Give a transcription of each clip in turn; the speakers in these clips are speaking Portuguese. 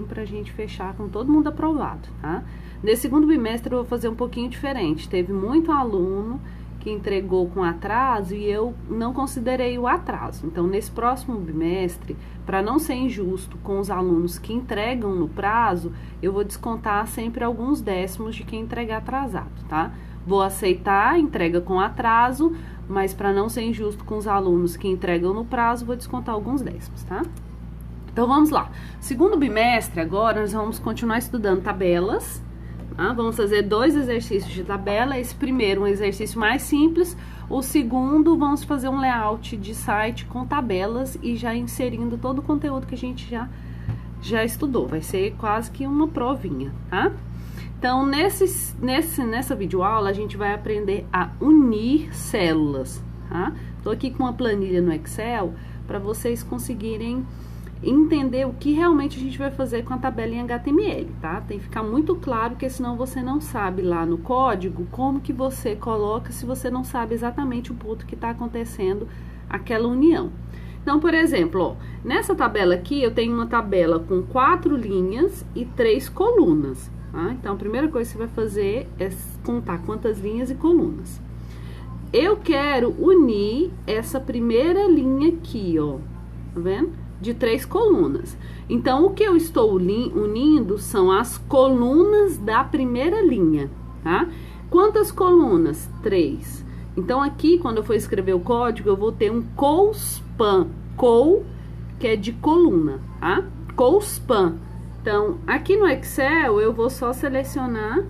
pra gente fechar com todo mundo aprovado, tá? Nesse segundo bimestre eu vou fazer um pouquinho diferente. Teve muito aluno que entregou com atraso e eu não considerei o atraso. Então, nesse próximo bimestre, para não ser injusto com os alunos que entregam no prazo, eu vou descontar sempre alguns décimos de quem entregar atrasado, tá? Vou aceitar a entrega com atraso, mas para não ser injusto com os alunos que entregam no prazo, vou descontar alguns décimos, tá? Então, vamos lá. Segundo bimestre, agora, nós vamos continuar estudando tabelas. Vamos fazer 2 exercícios de tabela. Esse primeiro, um exercício mais simples. O segundo, vamos fazer um layout de site com tabelas e já inserindo todo o conteúdo que a gente já estudou. Vai ser quase que uma provinha, tá? Então, nessa videoaula, a gente vai aprender a unir células, tá? Tô aqui com uma planilha no Excel para vocês conseguirem entender o que realmente a gente vai fazer com a tabela em HTML, tá? Tem que ficar muito claro, porque senão você não sabe lá no código como que você coloca se você não sabe exatamente o ponto que está acontecendo aquela união. Então, por exemplo, ó, nessa tabela aqui eu tenho uma tabela com 4 linhas e 3 colunas, tá? Então, a primeira coisa que você vai fazer é contar quantas linhas e colunas. Eu quero unir essa primeira linha aqui, ó, tá vendo? De 3 colunas. Então, o que eu estou unindo são as colunas da primeira linha, tá? Quantas colunas? 3. Então, aqui, quando eu for escrever o código, eu vou ter um colspan. Col, que é de coluna, tá? Colspan. Então, aqui no Excel, eu vou só selecionar,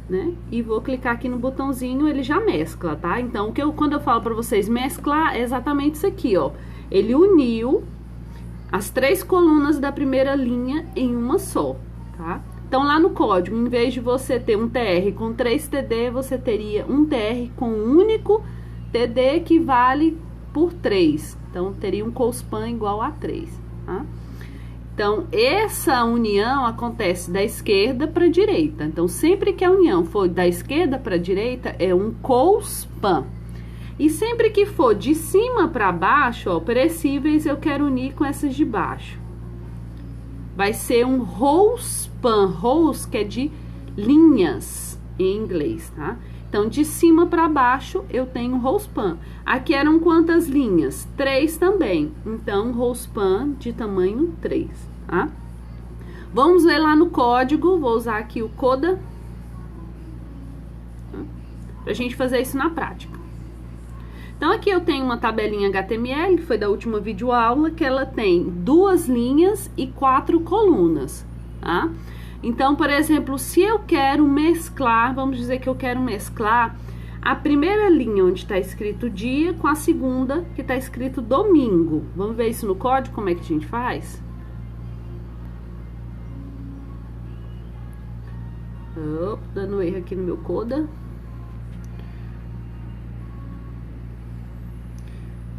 né? E vou clicar aqui no botãozinho, ele já mescla, tá? Então, quando eu falo pra vocês mesclar, é exatamente isso aqui, ó. Ele uniu as 3 colunas da primeira linha em uma só, tá? Então, lá no código, em vez de você ter um TR com 3 TD, você teria um TR com um único TD que vale por 3. Então, teria um colspan igual a 3, tá? Então, essa união acontece da esquerda para a direita. Então, sempre que a união for da esquerda para a direita, é um colspan. E sempre que for de cima para baixo, ó, perecíveis, eu quero unir com essas de baixo. Vai ser um rollspan. Rolls, que é de linhas em inglês, tá? Então, de cima para baixo, eu tenho rollspan. Aqui eram quantas linhas? 3 também. Então, rollspan de tamanho 3, tá? Vamos ver lá no código. Vou usar aqui o Coda, tá? Pra gente fazer isso na prática. Então, aqui eu tenho uma tabelinha HTML, que foi da última videoaula, que ela tem 2 linhas e 4 colunas, tá? Então, por exemplo, se eu quero mesclar, vamos dizer que eu quero mesclar a primeira linha onde está escrito dia com a segunda que está escrito domingo. Vamos ver isso no código, como é que a gente faz? Dando erro aqui no meu Coda.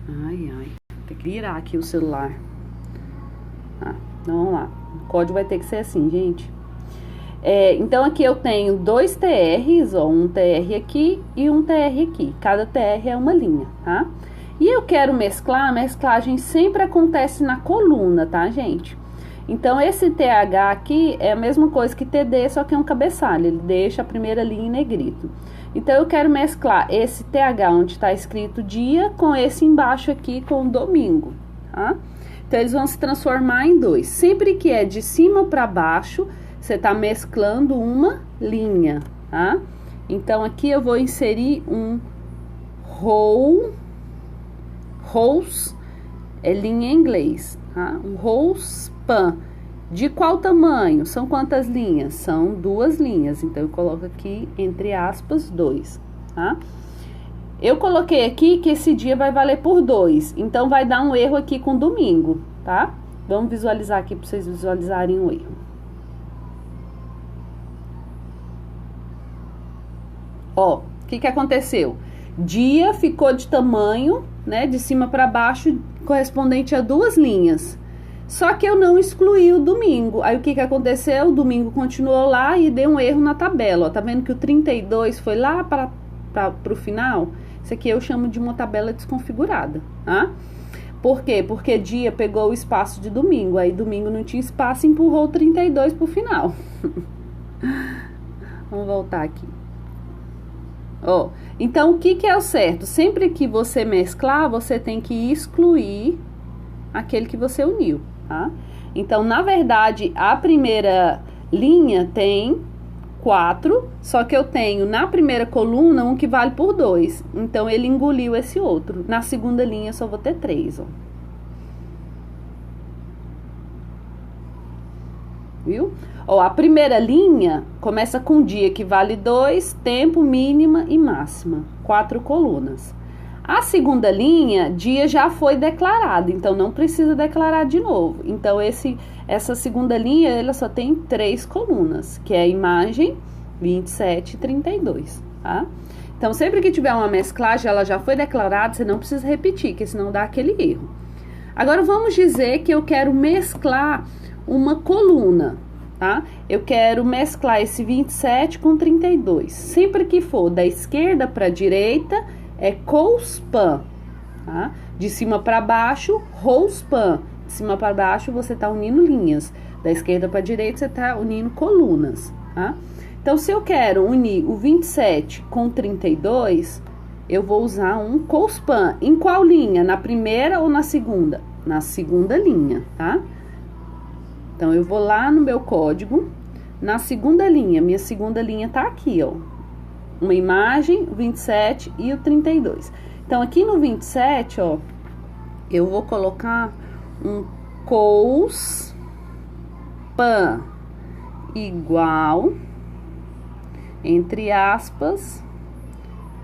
Ai, tem que virar aqui o celular. Então, vamos lá. O código vai ter que ser assim, gente. Então, aqui eu tenho 2 TRs, ó, um TR aqui e um TR aqui. Cada TR é uma linha, tá? E eu quero mesclar, a mesclagem sempre acontece na coluna, tá, gente? Então, esse TH aqui é a mesma coisa que TD, só que é um cabeçalho. Ele deixa a primeira linha em negrito. Então, eu quero mesclar esse TH onde está escrito dia com esse embaixo aqui com domingo, tá? Então, eles vão se transformar em 2. Sempre que é de cima para baixo, você tá mesclando uma linha, tá? Então, aqui eu vou inserir um rolls, é linha em inglês, tá? Um rollspan. De qual tamanho? São quantas linhas? São 2 linhas, então eu coloco aqui, entre aspas, 2, tá? Eu coloquei aqui que esse dia vai valer por 2, então vai dar um erro aqui com domingo, tá? Vamos visualizar aqui para vocês visualizarem o erro. Ó, o que aconteceu? Dia ficou de tamanho, né, de cima para baixo, correspondente a 2 linhas. Só que eu não excluí o domingo. Aí, o que aconteceu? O domingo continuou lá e deu um erro na tabela, ó. Tá vendo que o 32 foi lá pro final? Isso aqui eu chamo de uma tabela desconfigurada, tá? Por quê? Porque dia pegou o espaço de domingo, aí domingo não tinha espaço e empurrou o 32 pro final. Vamos voltar aqui. Ó, então, o que é o certo? Sempre que você mesclar, você tem que excluir aquele que você uniu, tá? Então, na verdade, a primeira linha tem 4, só que eu tenho na primeira coluna um que vale por 2. Então, ele engoliu esse outro. Na segunda linha, eu só vou ter 3, ó. Viu? Ó, a primeira linha começa com dia que vale 2, tempo, mínima e máxima. 4 colunas. A segunda linha, dia já foi declarado, então não precisa declarar de novo. Então, essa segunda linha, ela só tem 3 colunas, que é a imagem 27 e 32, tá? Então, sempre que tiver uma mesclagem, ela já foi declarada, você não precisa repetir, porque senão dá aquele erro. Agora, vamos dizer que eu quero mesclar uma coluna, tá? Eu quero mesclar esse 27 com 32. Sempre que for da esquerda para a direita, é cospan, tá? De cima para baixo, rospan. De cima para baixo, você tá unindo linhas. Da esquerda para a direita, você tá unindo colunas, tá? Então, se eu quero unir o 27 com 32, eu vou usar um cospan. Em qual linha? Na primeira ou na segunda? Na segunda linha, tá? Então, eu vou lá no meu código, na segunda linha, minha segunda linha tá aqui, ó. Uma imagem, o 27 e o 32. Então, aqui no 27, ó, eu vou colocar um cospan igual, entre aspas,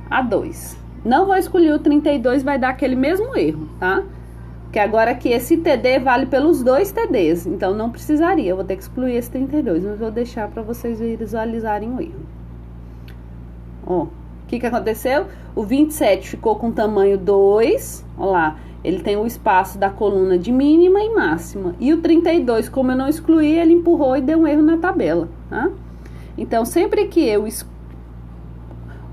a 2. Não vou escolher o 32, vai dar aquele mesmo erro, tá? Porque agora aqui esse TD vale pelos 2 TDs, então não precisaria, eu vou ter que excluir esse 32, mas vou deixar para vocês visualizarem o erro. Ó, o que aconteceu? O 27 ficou com tamanho 2, ó lá, ele tem o espaço da coluna de mínima e máxima. E o 32, como eu não excluí, ele empurrou e deu um erro na tabela, tá? Então, sempre que eu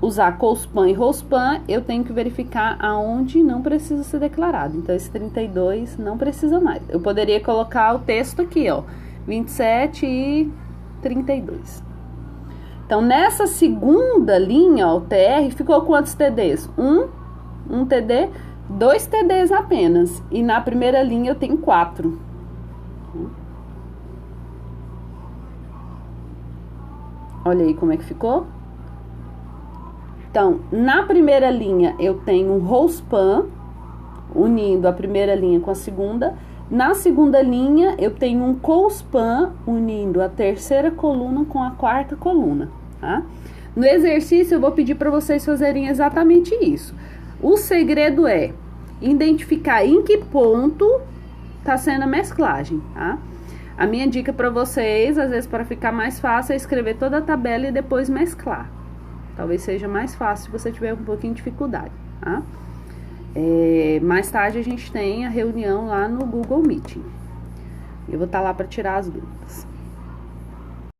usar cospan e rospan, eu tenho que verificar aonde não precisa ser declarado. Então, esse 32 não precisa mais. Eu poderia colocar o texto aqui, ó, 27 e 32. Então, nessa segunda linha, ó, o TR, ficou quantos TDs? Um TD, 2 TDs apenas. E na primeira linha eu tenho 4. Olha aí como é que ficou. Então, na primeira linha eu tenho um rospan, unindo a primeira linha com a segunda. Na segunda linha eu tenho um cospan, unindo a terceira coluna com a quarta coluna, tá? No exercício eu vou pedir para vocês fazerem exatamente isso. O segredo é identificar em que ponto tá sendo a mesclagem, tá? A minha dica para vocês, às vezes para ficar mais fácil, é escrever toda a tabela e depois mesclar. Talvez seja mais fácil se você tiver um pouquinho de dificuldade, tá? Mais tarde a gente tem a reunião lá no Google Meeting. Eu vou estar lá para tirar as dúvidas.